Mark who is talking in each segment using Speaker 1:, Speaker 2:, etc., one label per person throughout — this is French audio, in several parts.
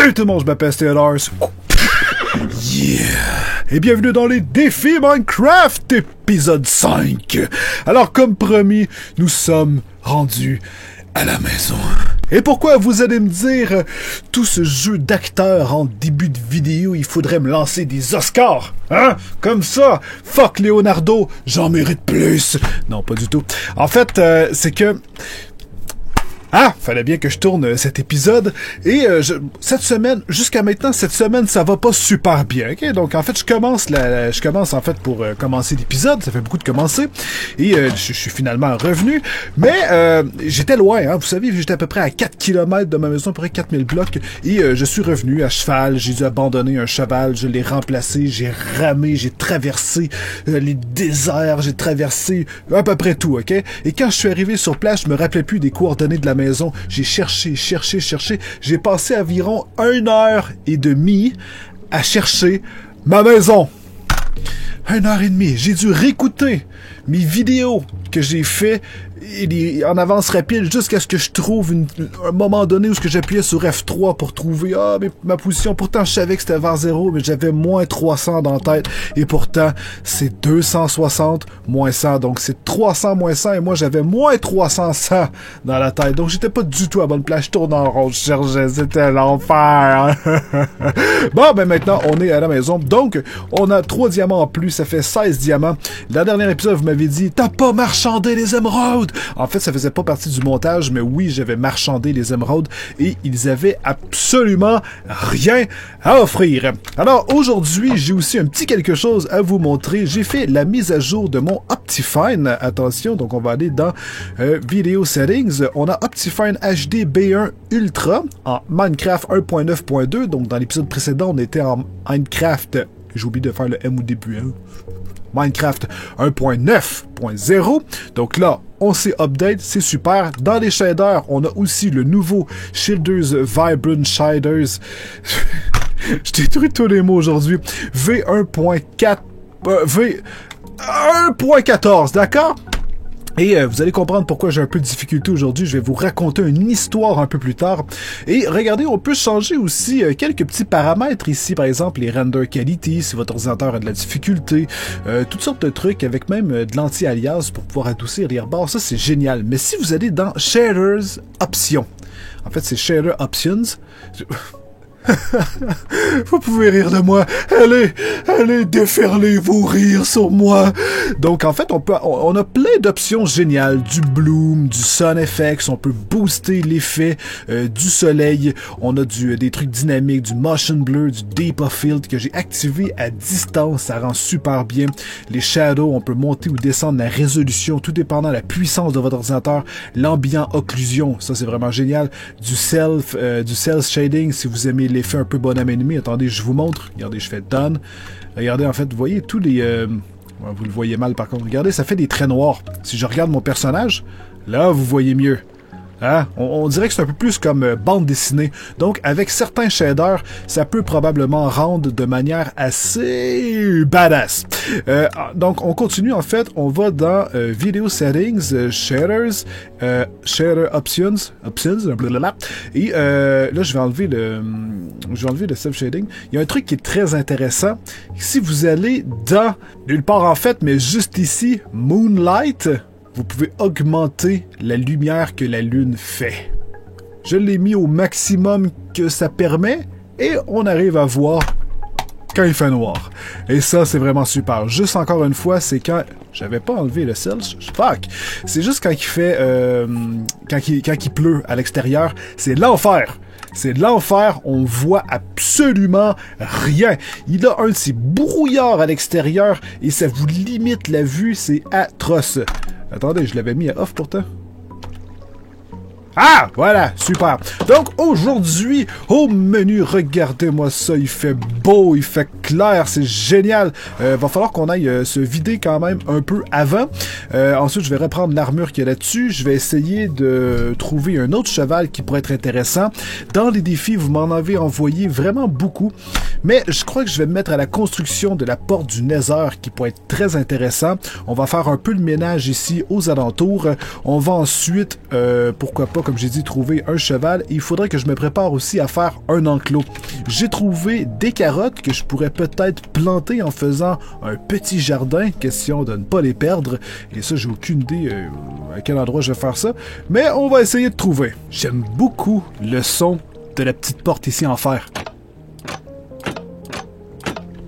Speaker 1: Salut tout le monde, je m'appelle Stellars. Yeah! Et bienvenue dans les défis Minecraft, épisode 5. Alors, comme promis, nous sommes rendus à la maison. Et pourquoi vous allez me dire, tout ce jeu d'acteur en début de vidéo, il faudrait me lancer des Oscars? Hein? Comme ça? Fuck Leonardo, j'en mérite plus. Non, pas du tout. En fait, c'est que... fallait bien que je tourne cet épisode. Et cette semaine, jusqu'à maintenant, cette semaine, ça va pas super bien. Okay? Donc, en fait, je commence en fait pour commencer l'épisode. Ça fait beaucoup de commencer. Et je suis finalement revenu. Mais j'étais loin. Hein? Vous savez, j'étais à peu près à 4 km de ma maison, à peu près 4000 blocs. Et je suis revenu à cheval. J'ai dû abandonner un cheval. Je l'ai remplacé. J'ai ramé. J'ai traversé les déserts. J'ai traversé à peu près tout. Ok? Et quand je suis arrivé sur place, je me rappelais plus des coordonnées de la maison. J'ai cherché. J'ai passé environ 1h30 à chercher ma maison. 1h30. J'ai dû réécouter mes vidéos que j'ai fait en avance rapide jusqu'à ce que je trouve un moment donné où j'appuyais sur F3 pour trouver ma position. Pourtant, je savais que c'était vers 0, mais j'avais moins 300 dans la tête. Et pourtant, c'est 260 moins 100. Donc, c'est 300 moins 100 et moi, j'avais moins 300 dans la tête. Donc, j'étais pas du tout à bonne place. Je tourne en rond, je cherchais. C'était l'enfer. Bon, ben maintenant, on est à la maison. Donc, on a 3 diamants en plus. Ça fait 16 diamants. La dernière épisode, vous m'avez dit, t'as pas marchandé les émeraudes. En fait, ça faisait pas partie du montage, mais oui, j'avais marchandé les émeraudes et ils avaient absolument rien à offrir. Alors, aujourd'hui, j'ai aussi un petit quelque chose à vous montrer. J'ai fait la mise à jour de mon Optifine. Attention, donc on va aller dans Video Settings. On a Optifine HD B1 Ultra en Minecraft 1.9.2. Donc, dans l'épisode précédent, on était en Minecraft... J'ai oublié de faire le M au début, hein. Minecraft 1.9.0. Donc là, on s'est update, c'est super. Dans les shaders, on a aussi le nouveau Shaders Vibrant Shaders. Je détruis tous les mots aujourd'hui. V1.4... V1.14, d'accord? Et vous allez comprendre pourquoi j'ai un peu de difficulté aujourd'hui. Je vais vous raconter une histoire un peu plus tard. Et regardez, on peut changer aussi quelques petits paramètres ici. Par exemple, les render quality, si votre ordinateur a de la difficulté. Toutes sortes de trucs avec même de l'anti-alias pour pouvoir adoucir les rebords. Ça, c'est génial. Mais si vous allez dans Shaders Options, en fait, c'est Shader Options... Vous pouvez rire de moi. Allez, déferlez vos rires sur moi. Donc, en fait, on a plein d'options géniales. Du bloom, du sun effects, on peut booster l'effet du soleil. On a des trucs dynamiques, du motion blur, du deep of field que j'ai activé à distance. Ça rend super bien. Les shadows, on peut monter ou descendre la résolution, tout dépendant de la puissance de votre ordinateur. L'ambient occlusion, ça c'est vraiment génial. Du self shading, si vous aimez l'effet un peu bonhomme ennemi. Attendez, je vous montre. Regardez, je fais done. Regardez, en fait, vous voyez tous les... vous le voyez mal, par contre. Regardez, ça fait des traits noirs. Si je regarde mon personnage, là, vous voyez mieux. Hein? On dirait que c'est un peu plus comme bande dessinée. Donc, avec certains shaders, ça peut probablement rendre de manière assez badass. Donc, on continue. En fait, on va dans Video Settings, Shaders, Shader Options, blablabla. Et là, je vais enlever le self-shading. Il y a un truc qui est très intéressant. Si vous allez dans, nulle part en fait, mais juste ici, Moonlight, vous pouvez augmenter la lumière que la lune fait. Je l'ai mis au maximum que ça permet et on arrive à voir quand il fait noir. Et ça, c'est vraiment super. Juste encore une fois, c'est quand... J'avais pas enlevé le self. Fuck! C'est juste quand il fait... quand il pleut à l'extérieur. C'est l'enfer! C'est l'enfer, on voit absolument rien. Il a un de ces brouillards à l'extérieur et ça vous limite la vue, c'est atroce. Attendez, je l'avais mis à off pourtant. Ah, voilà, super. Donc, aujourd'hui, au menu, regardez-moi ça, il fait beau, il fait clair, c'est génial. Va falloir qu'on aille se vider quand même un peu avant. Ensuite, je vais reprendre l'armure qu'il y a là-dessus. Je vais essayer de trouver un autre cheval qui pourrait être intéressant. Dans les défis, vous m'en avez envoyé vraiment beaucoup. Mais je crois que je vais me mettre à la construction de la porte du Nether qui pourrait être très intéressant. On va faire un peu de ménage ici aux alentours. On va ensuite, pourquoi pas, comme j'ai dit, trouver un cheval. Et il faudrait que je me prépare aussi à faire un enclos. J'ai trouvé des carottes que je pourrais peut-être planter en faisant un petit jardin, question de ne pas les perdre. Et ça, j'ai aucune idée à quel endroit je vais faire ça. Mais on va essayer de trouver. J'aime beaucoup le son de la petite porte ici en fer.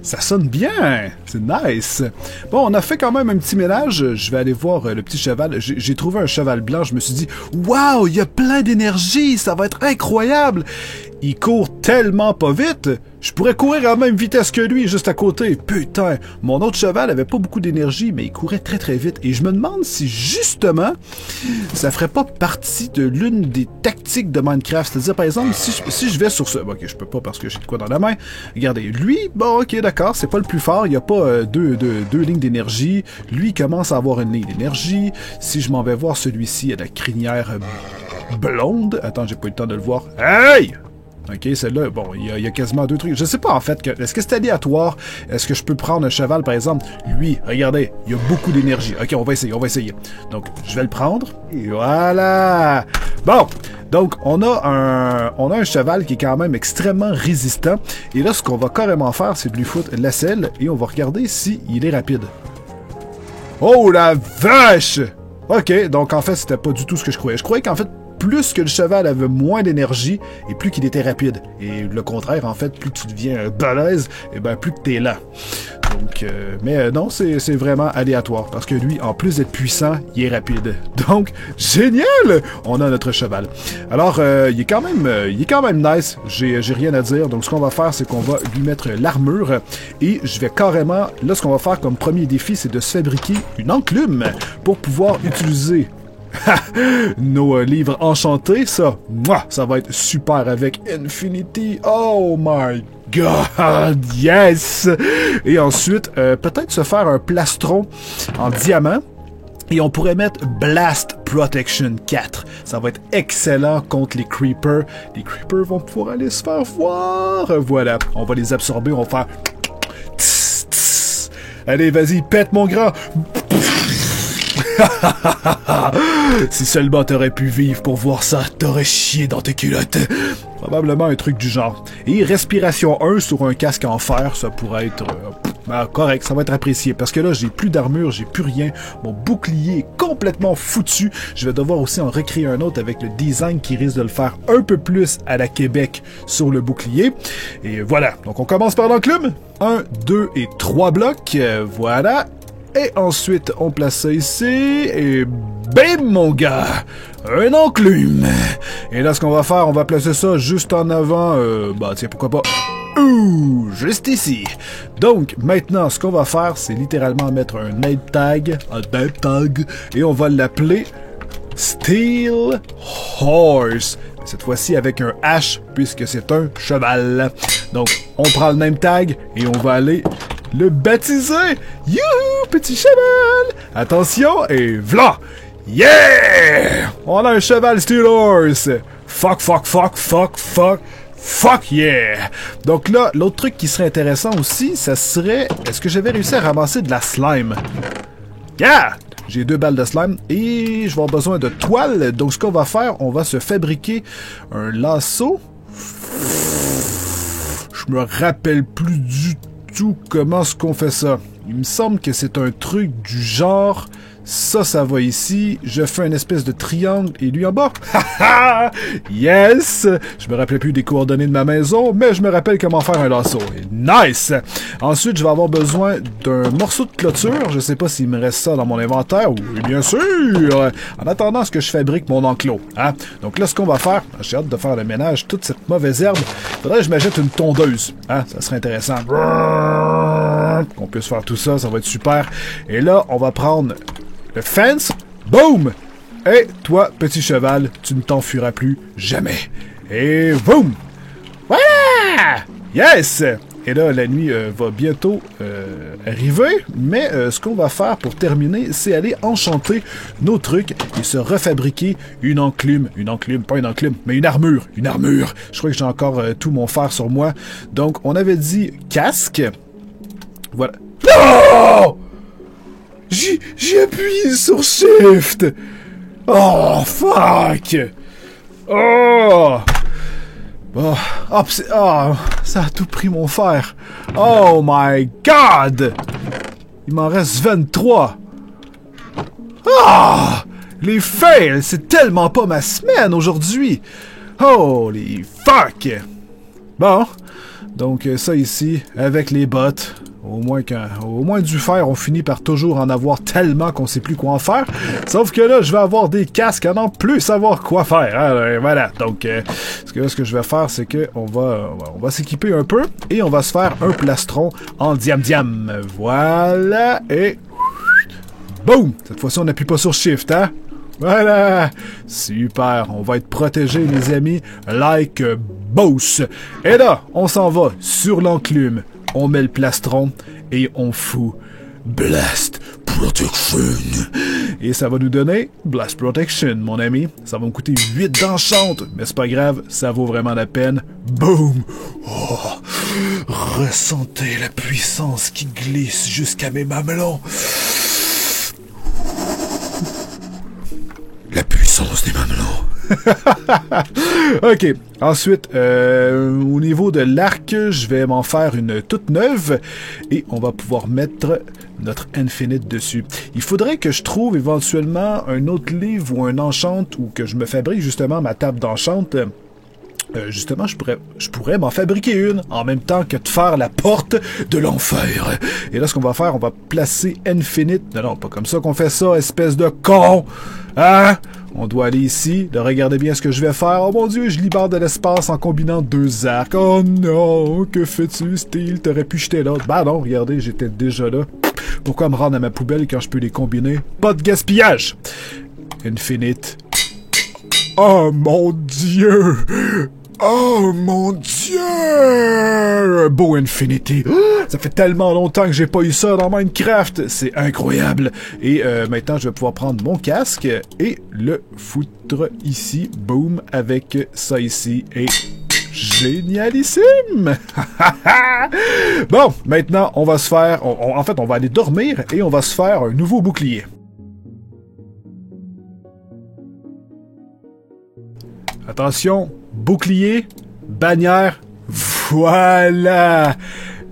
Speaker 1: Ça sonne bien! C'est nice! Bon, on a fait quand même un petit ménage. Je vais aller voir le petit cheval. J'ai trouvé un cheval blanc. Je me suis dit, waouh, il y a plein d'énergie! Ça va être incroyable! Il court tellement pas vite, je pourrais courir à la même vitesse que lui, juste à côté. Putain, mon autre cheval avait pas beaucoup d'énergie, mais il courait très très vite. Et je me demande si justement, ça ferait pas partie de l'une des tactiques de Minecraft. C'est-à-dire, par exemple, si je vais sur ce... Ok, je peux pas parce que j'ai de quoi dans la main. Regardez, lui, bon, ok, d'accord, c'est pas le plus fort. Il y a pas deux lignes d'énergie. Lui, il commence à avoir une ligne d'énergie. Si je m'en vais voir celui-ci, il a la crinière blonde. Attends, j'ai pas eu le temps de le voir. Hey! Ok, celle-là, bon, il y a quasiment deux trucs. Je sais pas, en fait, est-ce que c'est aléatoire? Est-ce que je peux prendre un cheval, par exemple? Lui, regardez, il y a beaucoup d'énergie. Ok, on va essayer. Donc, je vais le prendre. Et voilà! Bon, donc, on a un cheval qui est quand même extrêmement résistant. Et là, ce qu'on va carrément faire, c'est de lui foutre la selle et on va regarder s'il est rapide. Oh, la vache! Ok, donc, en fait, c'était pas du tout ce que je croyais. Je croyais qu'en fait, plus que le cheval avait moins d'énergie et plus qu'il était rapide. Et le contraire, en fait, plus tu deviens balèze, et ben plus que t'es lent. Donc, mais non, c'est vraiment aléatoire parce que lui, en plus d'être puissant, il est rapide. Donc, génial! On a notre cheval. Alors, il est quand même nice. J'ai rien à dire. Donc, ce qu'on va faire, c'est qu'on va lui mettre l'armure et je vais carrément, là, ce qu'on va faire comme premier défi, c'est de se fabriquer une enclume pour pouvoir utiliser nos livres enchantés, ça va être super avec Infinity. Oh my god, yes! Et ensuite, peut-être se faire un plastron en diamant. Et on pourrait mettre Blast Protection 4. Ça va être excellent contre les creepers. Les creepers vont pouvoir aller se faire voir. Voilà, on va les absorber, on va faire... Tss, tss. Allez, vas-y, pète mon grand. Si seulement t'aurais pu vivre pour voir ça, t'aurais chié dans tes culottes. Probablement un truc du genre. Et respiration 1 sur un casque en fer, ça pourrait être... correct, ça va être apprécié. Parce que là, j'ai plus d'armure, j'ai plus rien. Mon bouclier est complètement foutu. Je vais devoir aussi en recréer un autre avec le design qui risque de le faire un peu plus à la Québec sur le bouclier. Et voilà. Donc, on commence par l'enclume. 1, 2 et 3 blocs. Voilà. Et ensuite, on place ça ici, et bim, mon gars! Un enclume! Et là, ce qu'on va faire, on va placer ça juste en avant, tiens, pourquoi pas... Ouh, juste ici. Donc, maintenant, ce qu'on va faire, c'est littéralement mettre un name tag, et on va l'appeler Steel Horse. Cette fois-ci avec un H, puisque c'est un cheval. Donc, on prend le name tag, et on va aller... le baptiser! Youhou! Petit cheval! Attention, et v'là! Yeah! On a un cheval Steel Horse! Fuck yeah! Donc là, l'autre truc qui serait intéressant aussi, ça serait... est-ce que j'avais réussi à ramasser de la slime? Yeah! J'ai 2 balles de slime et je vais avoir besoin de toile. Donc ce qu'on va faire, on va se fabriquer un lasso. Je me rappelle plus du tout comment est-ce qu'on fait ça. Il me semble que c'est un truc du genre... ça va ici. Je fais une espèce de triangle et lui en bas. Yes! Je me rappelais plus des coordonnées de ma maison, mais je me rappelle comment faire un lasso. Nice! Ensuite, je vais avoir besoin d'un morceau de clôture. Je sais pas s'il me reste ça dans mon inventaire. Oui, bien sûr! En attendant ce que je fabrique mon enclos. Hein? Donc là, ce qu'on va faire, j'ai hâte de faire le ménage, toute cette mauvaise herbe. Faudrait que je m'achète une tondeuse. Hein? Ça serait intéressant. Qu'on puisse faire tout ça, ça va être super. Et là, on va prendre... le fence, boom! Et toi, petit cheval, tu ne t'enfuiras plus jamais. Et boum! Voilà! Yes! Et là, la nuit va bientôt arriver. Mais ce qu'on va faire pour terminer, c'est aller enchanter nos trucs et se refabriquer une enclume. Une enclume, pas une enclume, mais une armure. Une armure. Je crois que j'ai encore tout mon fer sur moi. Donc, on avait dit casque. Voilà. Non! J'ai appuyé sur Shift! Oh, fuck! Oh! Oh, ça a tout pris mon fer. Oh my god! Il m'en reste 23. Ah! Les fails, c'est tellement pas ma semaine aujourd'hui. Holy fuck! Bon, donc ça ici, avec les bottes. Au moins du fer, on finit par toujours en avoir tellement qu'on sait plus quoi en faire. Sauf que là, je vais avoir des casques à n'en plus savoir quoi faire. Alors, voilà. Donc, ce que je vais faire, c'est que on va s'équiper un peu et on va se faire un plastron en diam-diam. Voilà. Et boum! Cette fois-ci, on n'appuie pas sur Shift, hein? Voilà! Super! On va être protégés, mes amis, like boss. Et là, on s'en va sur l'enclume. On met le plastron et on fout Blast Protection. Et ça va nous donner Blast Protection, mon ami. Ça va me coûter 8 d'enchante, mais c'est pas grave, ça vaut vraiment la peine. Boom! Oh, ressentez la puissance qui glisse jusqu'à mes mamelons. La puissance des mamelons. Ok. Ensuite, au niveau de l'arc, je vais m'en faire une toute neuve et on va pouvoir mettre notre Infinite dessus. Il faudrait que je trouve éventuellement un autre livre ou un enchant ou que je me fabrique justement ma table d'enchant. Justement, je pourrais m'en fabriquer une en même temps que de faire la porte de l'enfer. Et là, ce qu'on va faire, on va placer Infinite. Non, pas comme ça qu'on fait ça, espèce de con! Hein? On doit aller ici. Là, regardez bien ce que je vais faire. Oh mon Dieu, je libère de l'espace en combinant 2 arcs. Oh non, que fais-tu, Steel? T'aurais pu jeter l'autre. Bah non, regardez, j'étais déjà là. Pourquoi me rendre à ma poubelle quand je peux les combiner? Pas de gaspillage! Infinite. Oh mon Dieu! Oh mon Dieu! Beau Infinity. Ça fait tellement longtemps que j'ai pas eu ça dans Minecraft. C'est incroyable. Et maintenant, je vais pouvoir prendre mon casque et le foutre ici. Boom. Avec ça ici. Et génialissime! Bon, maintenant, on va se faire... en fait, on va aller dormir et on va se faire un nouveau bouclier. Attention, bouclier, bannière, voilà!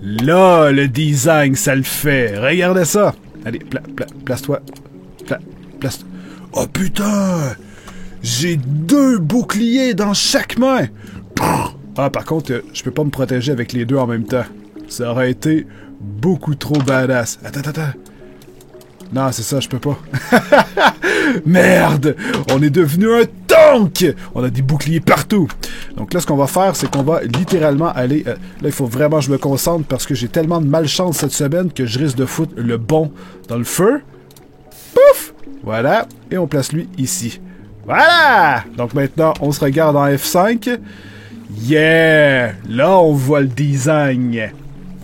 Speaker 1: Là, le design, ça le fait. Regardez ça. Allez, place-toi. Place. Oh putain! J'ai 2 boucliers dans chaque main! Ah, par contre, je peux pas me protéger avec les 2 en même temps. Ça aurait été beaucoup trop badass. Attends. Non, c'est ça, je peux pas. Merde! On est devenu un tank! On a des boucliers partout. Donc là, ce qu'on va faire, c'est qu'on va littéralement aller... là, il faut vraiment que je me concentre parce que j'ai tellement de malchance cette semaine que je risque de foutre le bon dans le feu. Pouf! Voilà. Et on place lui ici. Voilà! Donc maintenant, on se regarde en F5. Yeah! Là, on voit le design.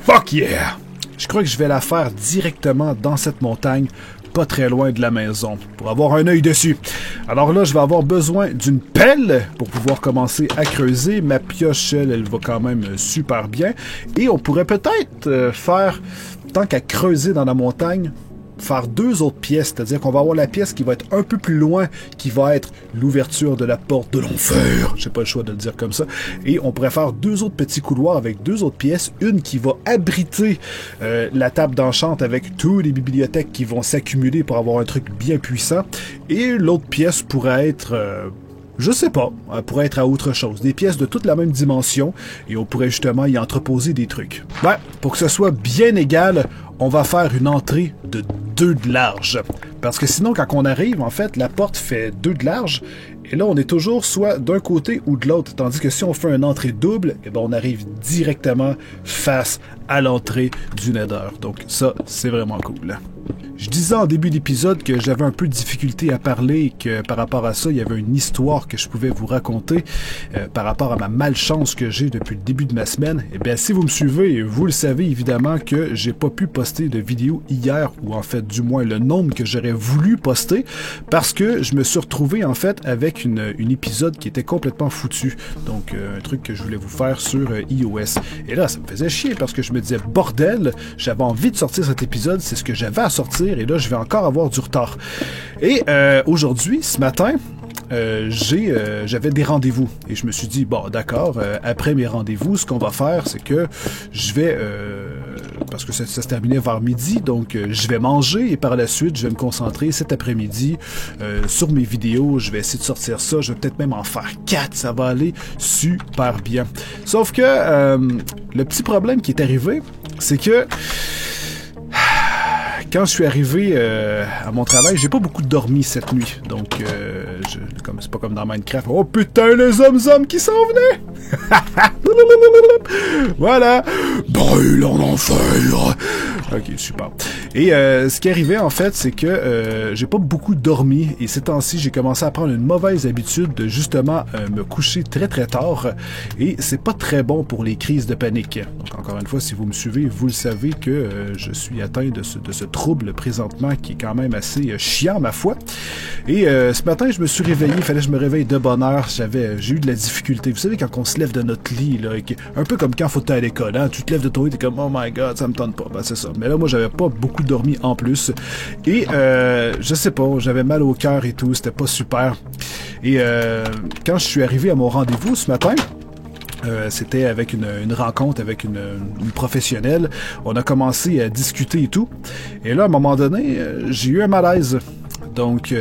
Speaker 1: Fuck yeah! Je crois que je vais la faire directement dans cette montagne, pas très loin de la maison, pour avoir un œil dessus. Alors là, je vais avoir besoin d'une pelle pour pouvoir commencer à creuser. Ma pioche, elle va quand même super bien. Et on pourrait peut-être faire, tant qu'à creuser dans la montagne, faire 2 autres pièces, c'est-à-dire qu'on va avoir la pièce qui va être un peu plus loin, qui va être l'ouverture de la porte de l'enfer. J'ai pas le choix de le dire comme ça. Et on pourrait faire 2 autres petits couloirs avec 2 autres pièces. Une qui va abriter la table d'enchant avec toutes les bibliothèques qui vont s'accumuler pour avoir un truc bien puissant. Et l'autre pièce pourrait être... je sais pas, elle pourrait être à autre chose. Des pièces de toute la même dimension et on pourrait justement y entreposer des trucs. Ouais, pour que ce soit bien égal, on va faire une entrée de 2 de large. Parce que sinon, quand on arrive, en fait, la porte fait 2 de large et là, on est toujours soit d'un côté ou de l'autre. Tandis que si on fait une entrée double, eh ben, on arrive directement face à l'entrée du Nether. Donc ça, c'est vraiment cool. Je disais en début d'épisode que j'avais un peu de difficulté à parler et que par rapport à ça, il y avait une histoire que je pouvais vous raconter par rapport à ma malchance que j'ai depuis le début de ma semaine. Eh bien, si vous me suivez, vous le savez évidemment que j'ai pas pu poster de vidéo hier, ou en fait du moins le nombre que j'aurais voulu poster, parce que je me suis retrouvé en fait avec une épisode qui était complètement foutu. Donc un truc que je voulais vous faire sur iOS. Et là, ça me faisait chier parce que je me disais, bordel, j'avais envie de sortir cet épisode, c'est ce que j'avais à sortir, et là, je vais encore avoir du retard. Et aujourd'hui, ce matin, j'avais des rendez-vous. Et je me suis dit, bon, d'accord, après mes rendez-vous, ce qu'on va faire, c'est que je vais... parce que ça se terminait vers midi, donc je vais manger et par la suite, je vais me concentrer cet après-midi sur mes vidéos. Je vais essayer de sortir ça. Je vais peut-être même en faire 4. Ça va aller super bien. Sauf que le petit problème qui est arrivé, c'est que quand je suis arrivé à mon travail, j'ai pas beaucoup dormi cette nuit. Donc, c'est pas comme dans Minecraft. Oh putain, les hommes qui s'en venaient! Voilà! Brûle en enfer! Ok, super. Et ce qui arrivait, en fait, c'est que j'ai pas beaucoup dormi. Et ces temps-ci, j'ai commencé à prendre une mauvaise habitude de justement me coucher très très tard. Et c'est pas très bon pour les crises de panique. Donc, encore une fois, si vous me suivez, vous le savez que je suis atteint de ce trouble présentement qui est quand même assez chiant, ma foi. Et ce matin, je me suis réveillé. Il fallait que je me réveille de bonne heure. J'ai eu de la difficulté. Vous savez, quand on se lève de notre lit, là, un peu comme quand faut aller à l'école, hein, tu te lèves de ton lit, t'es comme, oh my god, ça me tente pas. Ben, c'est ça. Mais là, moi, j'avais pas beaucoup dormi en plus. Et je sais pas, j'avais mal au cœur et tout. C'était pas super. Et quand je suis arrivé à mon rendez-vous ce matin, c'était avec une rencontre avec une professionnelle. On a commencé à discuter et tout. Et là, à un moment donné, j'ai eu un malaise. Donc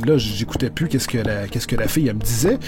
Speaker 1: là, j'écoutais plus qu'est-ce que la fille elle me disait.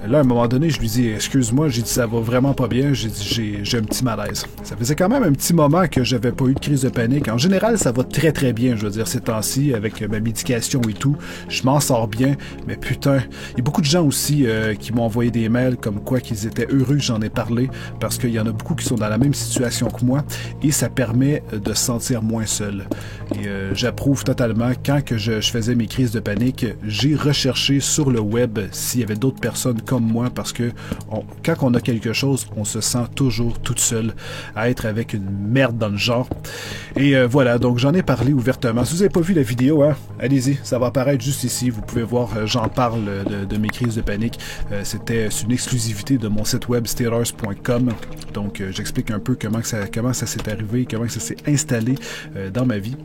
Speaker 1: Là, à un moment donné, je lui dis excuse-moi, j'ai dit ça va vraiment pas bien, j'ai dit j'ai un petit malaise. Ça faisait quand même un petit moment que j'avais pas eu de crise de panique. En général, ça va très très bien, je veux dire, ces temps-ci, avec ma médication et tout, je m'en sors bien, mais putain, il y a beaucoup de gens aussi qui m'ont envoyé des mails comme quoi qu'ils étaient heureux que j'en ai parlé, parce qu'il y en a beaucoup qui sont dans la même situation que moi, et ça permet de se sentir moins seul. Et j'approuve totalement. Quand que je faisais mes crises de panique, j'ai recherché sur le web s'il y avait d'autres personnes comme moi, parce que quand on a quelque chose, on se sent toujours toute seule à être avec une merde dans le genre. Et voilà, donc j'en ai parlé ouvertement. Si vous n'avez pas vu la vidéo, hein, allez-y, ça va apparaître juste ici. Vous pouvez voir, j'en parle de mes crises de panique. C'est une exclusivité de mon site web steelers.com. Donc j'explique un peu comment ça s'est arrivé, comment ça s'est installé dans ma vie.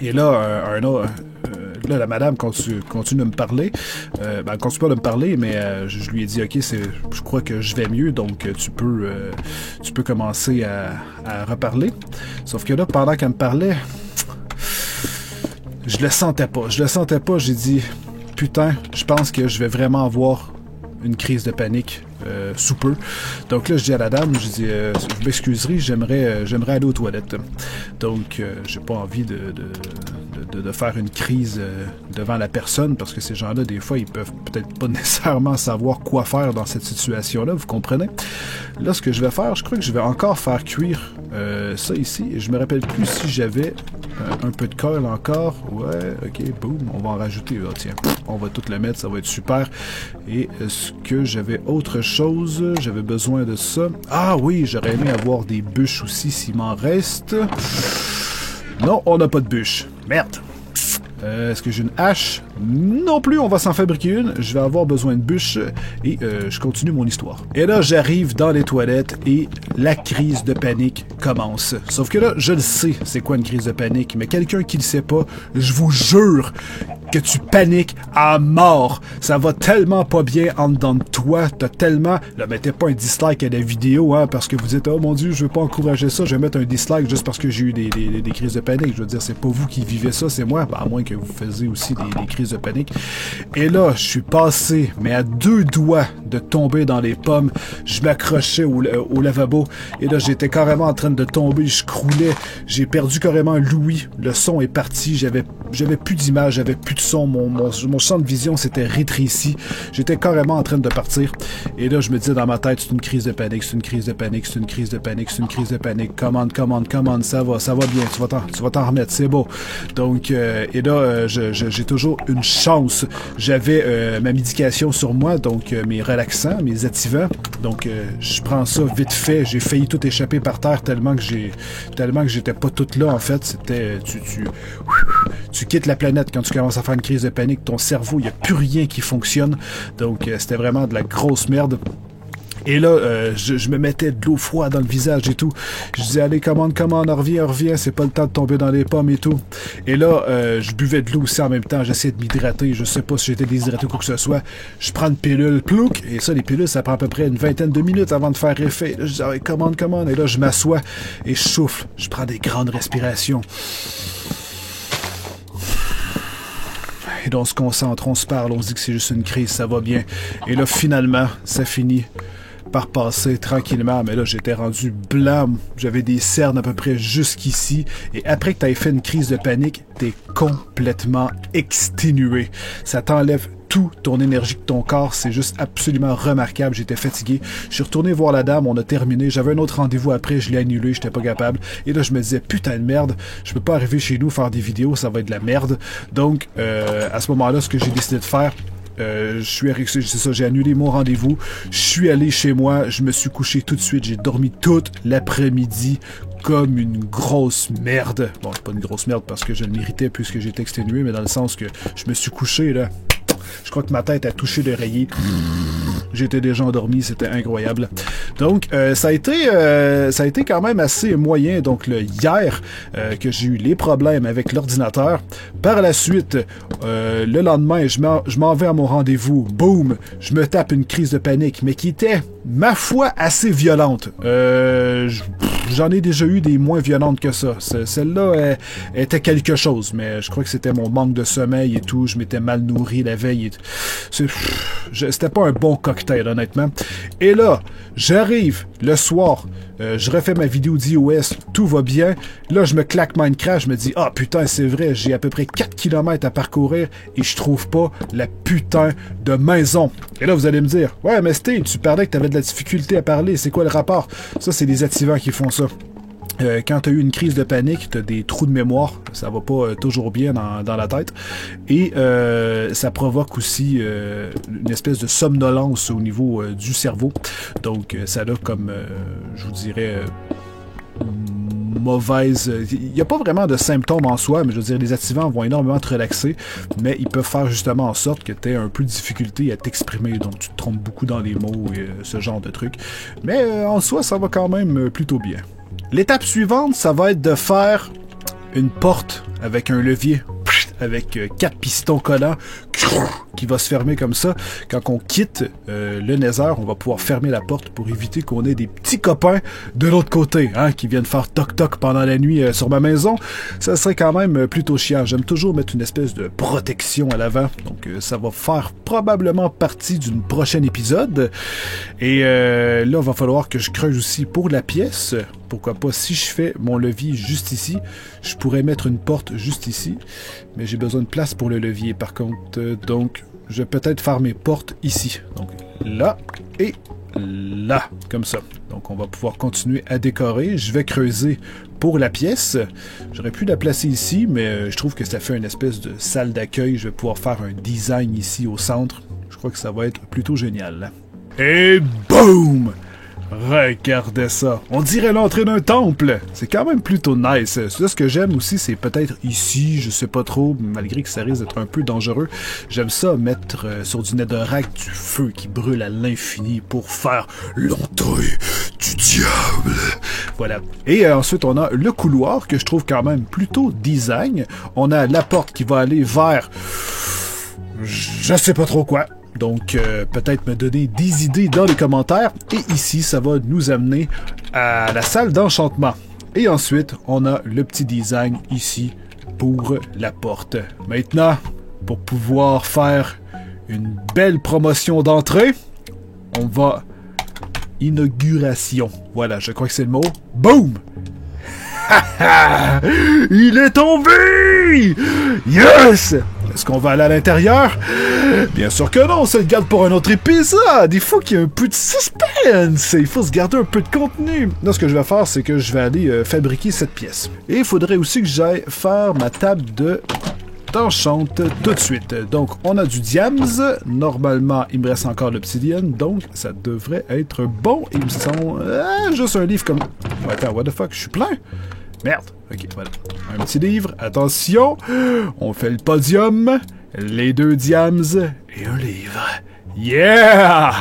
Speaker 1: Et là, là, la madame continue de me parler. Elle continue pas de me parler, mais je lui ai dit, OK, je crois que je vais mieux, donc tu peux commencer à reparler. Sauf que là, pendant qu'elle me parlait, je le sentais pas. J'ai dit, putain, je pense que je vais vraiment avoir une crise de panique sous peu. Donc là, je dis à la dame, je dis, vous m'excuserez, j'aimerais aller aux toilettes. Donc, j'ai pas envie de faire une crise devant la personne, parce que ces gens-là, des fois, ils peuvent peut-être pas nécessairement savoir quoi faire dans cette situation-là, vous comprenez? Là, ce que je vais faire, je crois que je vais encore faire cuire ça ici. Je me rappelle plus si j'avais un peu de colle encore. Ouais, ok, boum, on va en rajouter. Oh, tiens, on va tout le mettre, ça va être super. Et est-ce que j'avais autre chose? J'avais besoin de ça. Ah oui, j'aurais aimé avoir des bûches aussi s'il m'en reste. Non, on n'a pas de bûches. Merde. Est-ce que j'ai une hache? Non plus, on va s'en fabriquer une. Je vais avoir besoin de bûches et je continue mon histoire. Et là, j'arrive dans les toilettes et la crise de panique commence. Sauf que là, je le sais, c'est quoi une crise de panique, mais quelqu'un qui le sait pas, je vous jure que tu paniques à mort. Ça va tellement pas bien en dedans de toi. T'as tellement... Là, mettez pas un dislike à la vidéo, hein, parce que vous dites, oh mon Dieu, je veux pas encourager ça. Je vais mettre un dislike juste parce que j'ai eu des crises de panique. Je veux dire, c'est pas vous qui vivez ça, c'est moi. À moins que vous faisiez aussi des crises de panique. Et là, je suis passé, mais à 2 doigts de tomber dans les pommes. Je m'accrochais au lavabo. Et là, j'étais carrément en train de tomber. Je croulais. J'ai perdu carrément l'ouïe. Le son est parti. J'avais j'avais plus d'image, j'avais plus de son, mon champ de vision s'était rétréci, j'étais carrément en train de partir, et là je me disais dans ma tête, c'est une crise de panique, c'est une crise de panique, c'est une crise de panique, c'est une crise de panique, commande, ça va bien, tu vas t'en remettre, c'est beau. Donc, et là, j'ai toujours une chance, j'avais ma médication sur moi, donc mes relaxants, mes activants, donc je prends ça vite fait, j'ai failli tout échapper par terre tellement que j'étais pas toute là en fait, c'était tu quittes la planète quand tu commences à faire une crise de panique, ton cerveau, il n'y a plus rien qui fonctionne, donc c'était vraiment de la grosse merde. Et là, je me mettais de l'eau froide dans le visage et tout. Je disais, allez, commande, reviens, c'est pas le temps de tomber dans les pommes et tout. Et là, je buvais de l'eau aussi en même temps, j'essayais de m'hydrater, je sais pas si j'étais déshydraté ou quoi que ce soit. Je prends une pilule, plouc, et ça, les pilules, ça prend à peu près une vingtaine de minutes avant de faire effet. Là, je dis, allez, commande, et là, je m'assois et je souffle. Je prends des grandes respirations. Et là, on se concentre, on se parle, on se dit que c'est juste une crise, ça va bien. Et là, finalement, ça finit par passer tranquillement, mais là j'étais rendu blanc, j'avais des cernes à peu près jusqu'ici, et après que tu aies fait une crise de panique, t'es complètement exténué. Ça t'enlève tout ton énergie de ton corps, c'est juste absolument remarquable, j'étais fatigué. Je suis retourné voir la dame, on a terminé, j'avais un autre rendez-vous après, je l'ai annulé, j'étais pas capable, et là je me disais, putain de merde, je peux pas arriver chez nous faire des vidéos, ça va être de la merde. Donc, à ce moment-là, ce que j'ai décidé de faire, c'est ça, j'ai annulé mon rendez-vous, je suis allé chez moi, je me suis couché tout de suite, j'ai dormi toute l'après-midi comme une grosse merde. Bon, c'est pas une grosse merde parce que je le méritais puisque j'étais exténué, mais dans le sens que je me suis couché là. Je crois que ma tête a touché l'oreiller. J'étais déjà endormi, c'était incroyable. Donc, ça a été quand même assez moyen. Donc, hier, que j'ai eu les problèmes avec l'ordinateur. Par la suite, le lendemain, je m'en vais à mon rendez-vous. Boum! Je me tape une crise de panique, mais qui était, ma foi, assez violente. J'en ai déjà eu des moins violentes que ça. Celle-là était quelque chose, mais je crois que c'était mon manque de sommeil et tout. Je m'étais mal nourri la veille. C'était pas un bon cocktail, honnêtement. Et là, j'arrive le soir, je refais ma vidéo d'iOS, tout va bien. Là, je me claque Minecraft, je me dis, ah putain, c'est vrai, j'ai à peu près 4 km à parcourir et je trouve pas la putain de maison. Et là, vous allez me dire, ouais, mais Steve, tu parlais que t'avais de la difficulté à parler, c'est quoi le rapport? Ça, c'est des activants qui font ça. Quand tu as eu une crise de panique, tu as des trous de mémoire, ça va pas toujours bien dans la tête, et ça provoque aussi une espèce de somnolence au niveau du cerveau. Donc ça a comme, je vous dirais, mauvaise... Il n'y a pas vraiment de symptômes en soi, mais je veux dire, les activants vont énormément te relaxer, mais ils peuvent faire justement en sorte que tu aies un peu de difficulté à t'exprimer, donc tu te trompes beaucoup dans les mots et ce genre de trucs. Mais en soi, ça va quand même plutôt bien. L'étape suivante, ça va être de faire une porte avec un levier, avec 4 pistons collants qui va se fermer comme ça. Quand on quitte le Nether, on va pouvoir fermer la porte pour éviter qu'on ait des petits copains de l'autre côté, hein, qui viennent faire toc-toc pendant la nuit sur ma maison. Ça serait quand même plutôt chiant. J'aime toujours mettre une espèce de protection à l'avant. Donc ça va faire probablement partie d'une prochaine épisode. Et là, il va falloir que je creuse aussi pour la pièce. Pourquoi pas, si je fais mon levier juste ici, je pourrais mettre une porte juste ici, mais j'ai besoin de place pour le levier par contre, donc je vais peut-être faire mes portes ici, donc là et là, comme ça. Donc on va pouvoir continuer à décorer, je vais creuser pour la pièce, j'aurais pu la placer ici, mais je trouve que ça fait une espèce de salle d'accueil, je vais pouvoir faire un design ici au centre, je crois que ça va être plutôt génial. Et boum! Regardez ça. On dirait l'entrée d'un temple. C'est quand même plutôt nice. Là, ce que j'aime aussi, c'est peut-être ici, je sais pas trop, malgré que ça risque d'être un peu dangereux. J'aime ça, mettre sur du netherrack du feu qui brûle à l'infini pour faire l'entrée du diable. Voilà. Et ensuite, on a le couloir que je trouve quand même plutôt design. On a la porte qui va aller vers... je sais pas trop quoi. Donc, peut-être me donner des idées dans les commentaires. Et ici, ça va nous amener à la salle d'enchantement. Et ensuite, on a le petit design ici pour la porte. Maintenant, pour pouvoir faire une belle promotion d'entrée, on va... Inauguration. Voilà, je crois que c'est le mot. Boum! Il est tombé! oui! Yes! Est-ce qu'on va aller à l'intérieur? Bien sûr que non, on se le garde pour un autre épisode. Il faut qu'il y ait un peu de suspense. Il faut se garder un peu de contenu. Là, ce que je vais faire, c'est que je vais aller fabriquer cette pièce. Et il faudrait aussi que j'aille faire ma table d'enchante tout de suite. Donc, on a du diams. Normalement, il me reste encore l'obsidienne. Donc, ça devrait être bon. Il me semble... juste un livre comme... Attends, what the fuck? Je suis plein? Merde. Ok, voilà. Un petit livre. Attention. On fait le podium. Les 2 diams et un livre. Yeah!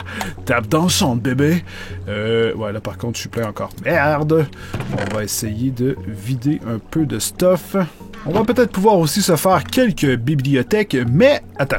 Speaker 1: Table d'enchante, bébé. Ouais, là, par contre, je suis plein encore. Merde! On va essayer de vider un peu de stuff. On va peut-être pouvoir aussi se faire quelques bibliothèques, mais... Attends.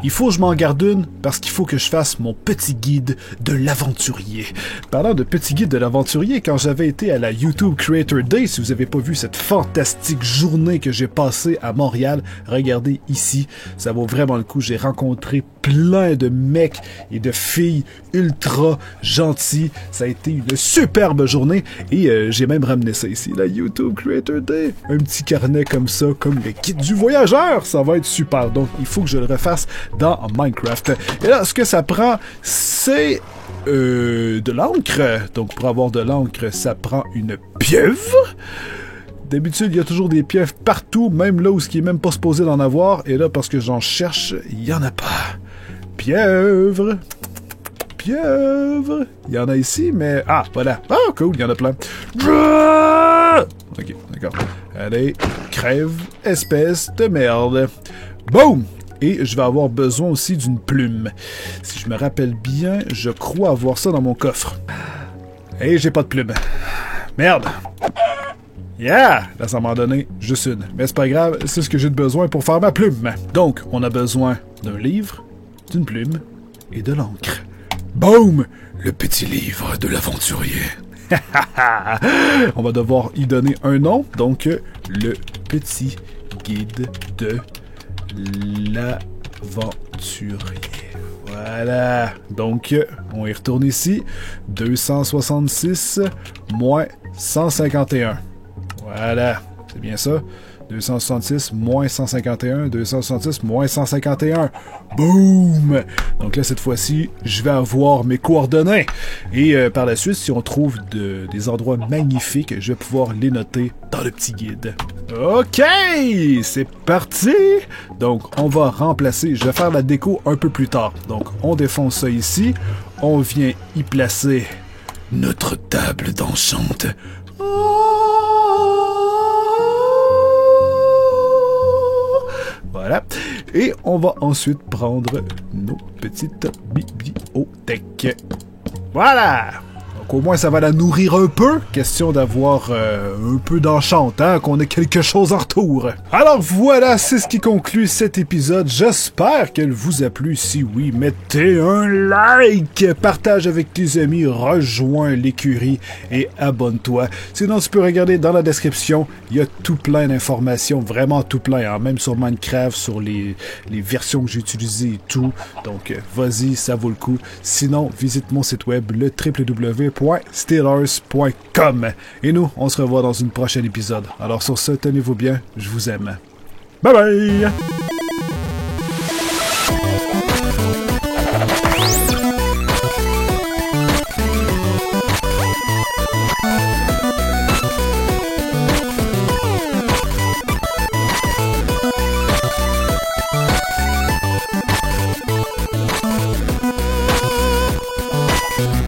Speaker 1: Il faut que je m'en garde une, parce qu'il faut que je fasse mon petit guide de l'aventurier. Parlant de petit guide de l'aventurier, quand j'avais été à la YouTube Creator Day, si vous n'avez pas vu cette fantastique journée que j'ai passée à Montréal, regardez ici, ça vaut vraiment le coup. J'ai rencontré plein de mecs et de filles ultra gentils. Ça a été une superbe journée et j'ai même ramené ça ici, la YouTube Creator Day. Un petit carnet comme ça, comme le guide du voyageur. Ça va être super. Donc, il faut que je le refasse dans Minecraft. Et là, ce que ça prend, c'est de l'encre. Donc, pour avoir de l'encre, ça prend une pieuvre. D'habitude, il y a toujours des pieuvres partout, même là où ce qui est même pas supposé d'en avoir. Et là, parce que j'en cherche, il y en a pas. Pieuvre. Pieuvre. Il y en a ici, mais... Ah, voilà. Ah, cool, il y en a plein. Ok, d'accord. Allez, crève, espèce de merde. Boum! Et je vais avoir besoin aussi d'une plume. Si je me rappelle bien, je crois avoir ça dans mon coffre. Et j'ai pas de plume. Merde! Yeah! Là, ça m'a donné juste une. Mais c'est pas grave, c'est ce que j'ai besoin pour faire ma plume. Donc, on a besoin d'un livre, d'une plume et de l'encre. Boum! Le petit livre de l'aventurier. On va devoir y donner un nom. Donc, le petit guide de l'aventurier. Voilà. Donc, on y retourne ici. 266 moins 151. Voilà. C'est bien ça. 266 moins 151. 266 moins 151. Boum! Donc là, cette fois-ci, je vais avoir mes coordonnées. Et par la suite, si on trouve des endroits magnifiques, je vais pouvoir les noter dans le petit guide. OK! C'est parti! Donc, on va remplacer. Je vais faire la déco un peu plus tard. Donc, on défonce ça ici. On vient y placer notre table d'enchante. Voilà. Et on va ensuite prendre nos petites bibliothèques. Voilà! Donc au moins ça va la nourrir un peu. Question d'avoir un peu d'enchant, hein, qu'on ait quelque chose en retour. Alors voilà, c'est ce qui conclut cet épisode. J'espère qu'elle vous a plu. Si oui, mettez un like, partage avec tes amis, rejoins l'écurie et abonne-toi. Sinon tu peux regarder dans la description, il y a tout plein d'informations, vraiment tout plein, hein, même sur Minecraft, sur les versions que j'ai utilisées et tout. Donc vas-y, ça vaut le coup. Sinon, visite mon site web, le www.steelers.com. Et nous, on se revoit dans une prochaine épisode. Alors sur ce, tenez-vous bien, je vous aime. Bye bye!